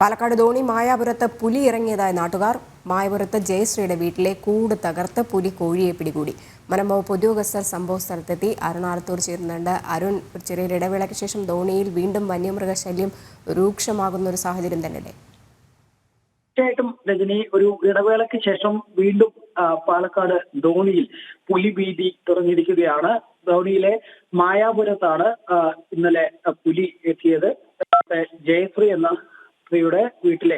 പാലക്കാട് ധോണി മായാപുരത്ത് പുലി ഇറങ്ങിയതായി നാട്ടുകാർ. മായാപുരത്ത് ജയശ്രീയുടെ വീട്ടിലെ കൂട് തകർത്ത് പുലി കോഴിയെ പിടികൂടി. വനംവകുപ്പ് ഉദ്യോഗസ്ഥർ സംഭവ സ്ഥലത്തെത്തി. അരുണാലത്തൂർ ചേരുന്നുണ്ട്. അരുൺ, ചെറിയൊരു ഇടവേളയ്ക്ക് ശേഷം ധോണിയിൽ വീണ്ടും വന്യമൃഗശല്യം രൂക്ഷമാകുന്ന ഒരു സാഹചര്യം തന്നെയല്ലേ? തീർച്ചയായിട്ടും രജനി, ഒരു ഇടവേളയ്ക്ക് ശേഷം വീണ്ടും പാലക്കാട് ധോണിയിൽ പുലി ഭീതി തുറന്നിരിക്കുകയാണ്. ധോണിയിലെ മായാപുരത്താണ് ഇന്നലെ പുലി എത്തിയത്. ജയശ്രീ എന്ന സ്ത്രീയുടെ വീട്ടിലെ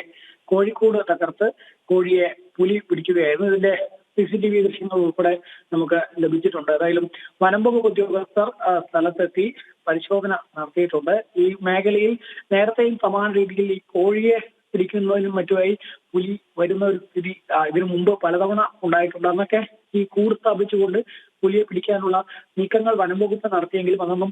കോഴിക്കോട് തകർത്ത് കോഴിയെ പുലി പിടിക്കുകയായിരുന്നു. ഇതിന്റെ CCTV ദൃശ്യങ്ങൾ ഉൾപ്പെടെ നമുക്ക് ലഭിച്ചിട്ടുണ്ട്. ഏതായാലും വനംവകുപ്പ് ഉദ്യോഗസ്ഥർ സ്ഥലത്തെത്തി പരിശോധന നടത്തിയിട്ടുണ്ട്. ഈ മേഖലയിൽ നേരത്തെയും സമാന രീതിയിൽ ഈ കോഴിയെ പിടിക്കുന്നതിനും മറ്റുമായി പുലി വരുന്ന ഒരു സ്ഥിതി ഇതിനു മുമ്പ് പലതവണ ഉണ്ടായിട്ടുണ്ട്. അന്നൊക്കെ ഈ കൂട് സ്ഥാപിച്ചുകൊണ്ട് പുലിയെ പിടിക്കാനുള്ള നീക്കങ്ങൾ വനംവകുപ്പ് നടത്തിയെങ്കിലും അതൊന്നും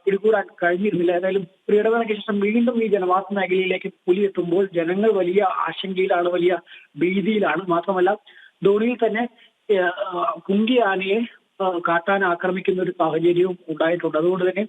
പിടികൂടാൻ കഴിഞ്ഞിരുന്നില്ല. ഏതായാലും ഒരു ഇടവേളയ്ക്ക് ശേഷം വീണ്ടും ഈ ജനവാസ മേഖലയിലേക്ക് പുലി എത്തുമ്പോൾ ജനങ്ങൾ വലിയ ആശങ്കയിലാണ്, വലിയ ഭീതിയിലാണ്. മാത്രമല്ല ധോണിയിൽ തന്നെ കുങ്കി ആനയെ കാട്ടാൻ ആക്രമിക്കുന്ന ഒരു സാഹചര്യവും ഉണ്ടായിട്ടുണ്ട്. അതുകൊണ്ട് തന്നെ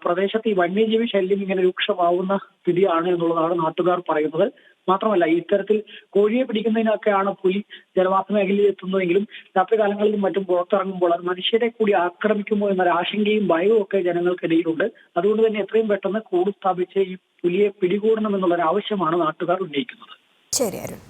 പ്രദേശത്ത് ഈ വന്യജീവി ശല്യം ഇങ്ങനെ രൂക്ഷമാവുന്ന സ്ഥിതിയാണ് എന്നുള്ളതാണ് നാട്ടുകാർ പറയുന്നത്. മാത്രമല്ല ഇത്തരത്തിൽ കോഴിയെ പിടിക്കുന്നതിനൊക്കെയാണ് പുലി ജനവാസ മേഖലയിൽ എത്തുന്നതെങ്കിലും രാത്രികാലങ്ങളിലും മറ്റും പുറത്തിറങ്ങുമ്പോൾ അത് മനുഷ്യരെ കൂടി ആക്രമിക്കുമോ എന്നൊരു ആശങ്കയും ഭയവും ഒക്കെ ജനങ്ങൾക്കിടയിലുണ്ട്. അതുകൊണ്ട് തന്നെ എത്രയും പെട്ടെന്ന് കൂട് സ്ഥാപിച്ച് ഈ പുലിയെ പിടികൂടണം എന്നുള്ളൊരു ആവശ്യമാണ് നാട്ടുകാർ ഉന്നയിക്കുന്നത്. ശരി അരുൺ.